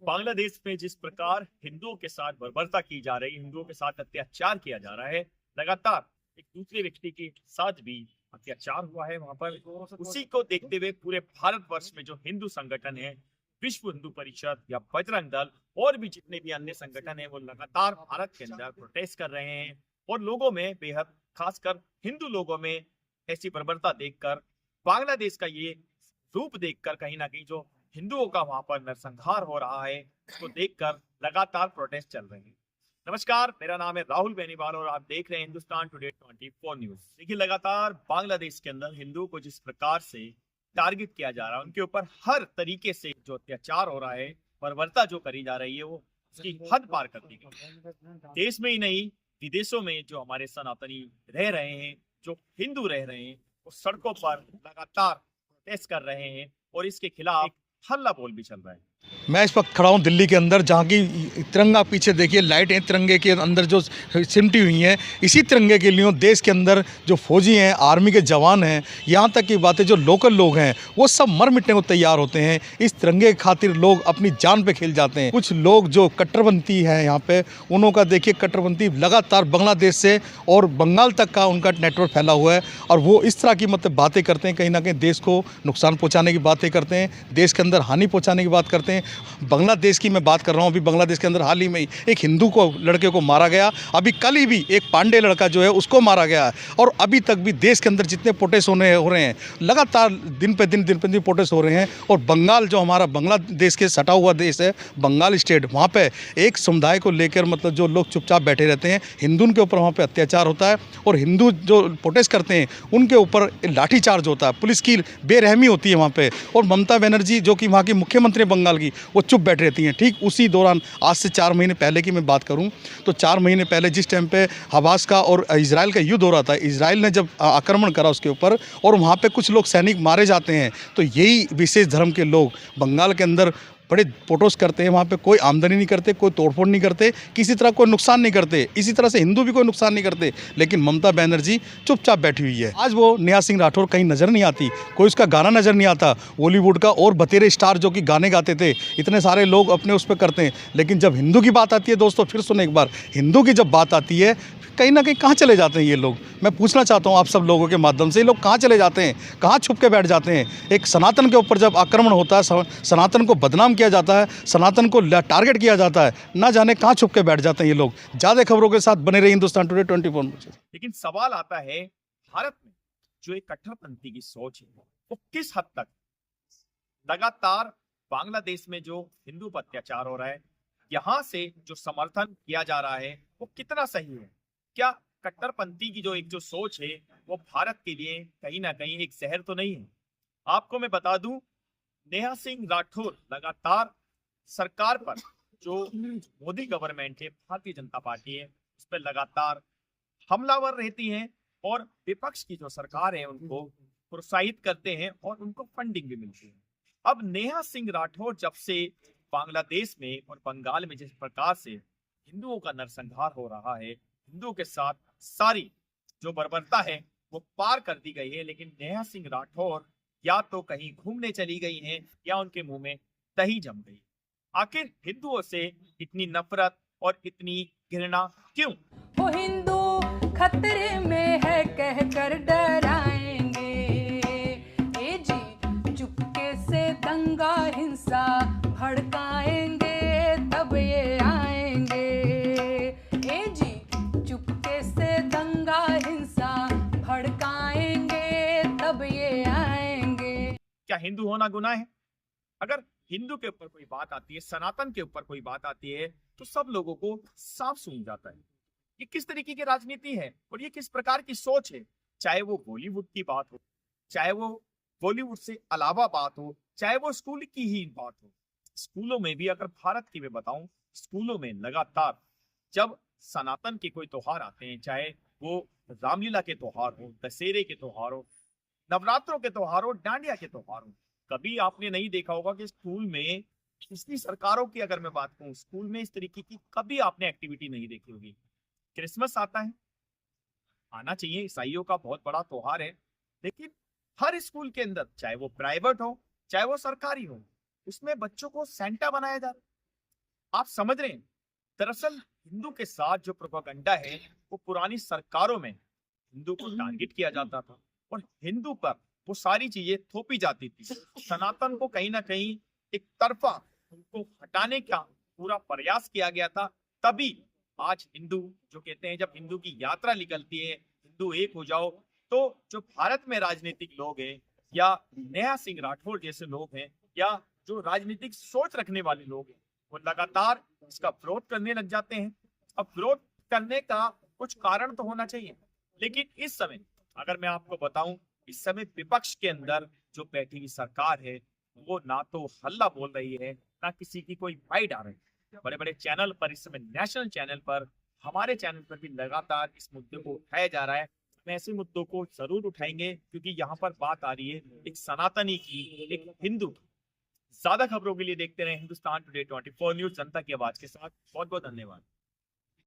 बांग्लादेश में जिस प्रकार हिंदुओं के साथ बर्बरता की जा रही है, हिंदुओं के साथ अत्याचार किया जा रहा है, लगातार एक दूसरे व्यक्ति के साथ भी अत्याचार हुआ है वहां पर। उसी को देखते हुए पूरे भारतवर्ष में जो हिंदू संगठन है, विश्व हिंदू परिषद या बजरंग दल और भी जितने भी अन्य संगठन है, वो लगातार भारत के अंदर प्रोटेस्ट कर रहे हैं। और लोगों में बेहद, खासकर हिंदू लोगों में ऐसी बर्बरता देखकर, बांग्लादेश का ये रूप देखकर कहीं ना कहीं जो हिंदुओं का वहां पर नरसंहार हो रहा है, उसको देखकर लगातार प्रोटेस्ट चल रहे हैं। नमस्कार, मेरा नाम है राहुल बेनीवाल और आप देख रहे हैं हिंदुस्तान टुडे 24 न्यूज। देखिए, लगातार बांग्लादेश के अंदर हिंदुओं को जिस प्रकार से टारगेट किया जा रहा है, उनके ऊपर हर तरीके से जो अत्याचार हो रहा है, बर्बरता जो करी जा रही है, वो उसकी हद पार कर दी गई। देश में ही नहीं, विदेशों में जो हमारे सनातनी रह रहे हैं, जो हिंदू रह रहे हैं, वो सड़कों पर लगातार प्रोटेस्ट कर रहे हैं और इसके खिलाफ हल्ला बोल भी चल रहा है। मैं इस वक्त खड़ा हूँ दिल्ली के अंदर, जहाँ की तिरंगा पीछे देखिए, लाइटें तिरंगे के अंदर जो सिमटी हुई हैं। इसी तिरंगे के लिए देश के अंदर जो फौजी हैं, आर्मी के जवान हैं, यहाँ तक की बातें जो लोकल लोग हैं, वो सब मर मिटने को तैयार होते हैं। इस तिरंगे की खातिर लोग अपनी जान पे खेल जाते हैं। कुछ लोग जो कट्टरपंथी हैं यहाँ पे, उन्हों का देखिए कट्टरपंथी लगातार बांग्लादेश से और बंगाल तक का उनका नेटवर्क फैला हुआ है। और वो इस तरह की मतलब बातें करते हैं, कहीं ना कहीं देश को नुकसान पहुँचाने की बातें करते हैं, देश के अंदर हानि पहुँचाने की बात करते हैं। बांग्लादेश की मैं बात कर रहा हूँ। अभी बांग्लादेश के अंदर हाल ही में एक हिंदू को लड़के को मारा गया। अभी कल ही भी एक पांडे लड़का जो है उसको मारा गया है। और अभी तक भी देश के अंदर जितने प्रोटेस्ट हो रहे हैं, लगातार दिन पे दिन प्रोटेस्ट हो रहे हैं। और बंगाल जो हमारा बांग्लादेश के सटा हुआ देश है, बंगाल स्टेट, वहाँ पे एक समुदाय को लेकर मतलब जो लोग चुपचाप बैठे रहते हैं, हिंदू के ऊपर वहाँ पे अत्याचार होता है। और हिंदू जो प्रोटेस्ट करते हैं उनके ऊपर लाठीचार्ज होता है, पुलिस की बेरहमी होती है वहाँ पे। और ममता बनर्जी जो कि वहाँ की मुख्यमंत्री बंगाल की, वो चुप बैठ रहती हैं। ठीक उसी दौरान आज से 4 महीने पहले की मैं बात करूं तो 4 महीने पहले जिस टाइम पे हमास का और इजराइल का युद्ध हो रहा था, इजराइल ने जब आक्रमण करा उसके ऊपर और वहाँ पे कुछ लोग सैनिक मारे जाते हैं, तो यही विशेष धर्म के लोग बंगाल के अंदर बड़े प्रोटेस्ट करते हैं। वहाँ पे कोई आमदनी नहीं करते, कोई तोड़फोड़ नहीं करते, किसी तरह कोई नुकसान नहीं करते। इसी तरह से हिंदू भी कोई नुकसान नहीं करते। लेकिन ममता बनर्जी चुपचाप बैठी हुई है। आज वो नेहा सिंह राठौर कहीं नज़र नहीं आती, कोई उसका गाना नज़र नहीं आता। बॉलीवुड का और बतेरे स्टार जो कि गाने गाते थे, इतने सारे लोग अपने उस पर करते हैं। लेकिन जब हिंदू की बात आती है दोस्तों, फिर सुने एक बार, हिंदू की जब बात आती है, कहीं ना कहीं कहाँ चले जाते हैं ये लोग। मैं पूछना चाहता हूँ आप सब लोगों के माध्यम से, ये लोग कहाँ चले जाते हैं, कहाँ छुप के बैठ जाते हैं। एक सनातन के ऊपर जब आक्रमण होता है, सनातन को बदनाम किया जाता है, सनातन को टारगेट किया जाता है, ना जाने कहाँ छुप के बैठ जाते हैं ये लोग। ज़्यादा खबरों के साथ बने रहे हिंदुस्तान टुडे 24। लेकिन सवाल आता है, भारत में जो एक कट्टरपंथी की सोच है, वो किस हद तक लगातार बांग्लादेश में जो हिंदू पर अत्याचार हो रहा है, यहाँ से जो समर्थन किया जा रहा है, वो कितना सही है। क्या कट्टरपंथी की जो एक सोच है, वो भारत के लिए कहीं ना कहीं एक जहर तो नहीं है। आपको मैं बता दूं, नेहा सिंह राठौर लगातार सरकार पर, जो मोदी गवर्नमेंट है, भारतीय जनता पार्टी है, उस पर लगातार हमलावर रहती हैं और विपक्ष की जो सरकार है उनको प्रोत्साहित करते हैं और उनको फंडिंग भी मिलती है। अब नेहा सिंह राठौर जब से बांग्लादेश में और बंगाल में जिस प्रकार से हिंदुओं का नरसंहार हो रहा है, हिंदुओं के साथ सारी जो बर्बरता है वो पार कर दी गई है, लेकिन नेहा सिंह राठौर या तो कहीं घूमने चली गई हैं या उनके मुंह में दही जम गई। आखिर हिंदुओं से इतनी नफरत और इतनी घृणा क्यों? वो हिंदू खतरे में है कहकर डराएंगे, ये जी चुपके से दंगा हिंसा भड़काएंगे, तब ये आएंगे। ये जी चुपके से दंगा हिंसा भड़काएंगे, तब ये आएंगे। क्या हिंदू होना गुनाह है? अगर हिंदू के ऊपर कोई बात आती है, सनातन के ऊपर कोई बात आती है, तो सब लोगों को साफ सूझ जाता है ये किस तरीके की राजनीति है और ये किस प्रकार की सोच है। चाहे वो बॉलीवुड की बात हो, चाहे वो बॉलीवुड से अलावा बात हो, चाहे वो स्कूल की ही बात हो। स्कूलों में भी, अगर भारत की मैं बताऊं, स्कूलों में लगातार जब सनातन के कोई त्योहार आते हैं, चाहे वो रामलीला के त्योहार हो, दशहरे के त्योहार हो, नवरात्रों के त्योहार हो, डांडिया के त्योहार हो, कभी आपने नहीं देखा होगा कि स्कूल में, पिछली सरकारों की अगर मैं बात करूं, स्कूल में इस तरीके की कभी आपने एक्टिविटी नहीं देखी होगी। क्रिसमस आता है, आना चाहिए, ईसाइयों का बहुत बड़ा त्योहार है, लेकिन हर स्कूल के अंदर, चाहे वो प्राइवेट हो चाहे वो सरकारी हो, उसमें बच्चों को सेंटा बनाया जा रहा है। आप समझ रहे हैं, दरअसल हिंदू के साथ जो प्रोपेगेंडा है वो पुरानी सरकारों में हिंदू को टारगेट किया जाता था और हिंदू पर वो सारी चीजें थोपी जाती थी। सनातन को कहीं ना कहीं एक तरफा उनको हटाने का पूरा प्रयास किया गया था। तभी आज हिंदू जो कहते हैं, जब हिंदू की यात्रा निकलती है, हिंदू एक हो जाओ, तो जो भारत में राजनीतिक लोग हैं या नेहा सिंह राठौर जैसे लोग हैं या जो राजनीतिक सोच रखने वाले लोग हैं, वो लगातार इसका विरोध करने लग जाते हैं। अब विरोध करने का कुछ कारण तो होना चाहिए, लेकिन इस समय अगर मैं आपको बताऊं, इस समय विपक्ष के अंदर जो बैठी हुई सरकार है वो ना तो हल्ला बोल रही है, ना किसी की कोई बाइट आ रही है। बड़े बड़े चैनल पर, इस समय नेशनल चैनल पर, हमारे चैनल पर भी लगातार इस मुद्दे को उठाया जा रहा है। हम ऐसे मुद्दों को जरूर उठाएंगे क्योंकि यहाँ पर बात आ रही है एक सनातनी की, एक हिंदू की। ज्यादा खबरों के लिए देखते रहे हिंदुस्तान टुडे 24 न्यूज, जनता की आवाज के साथ। बहुत बहुत धन्यवाद।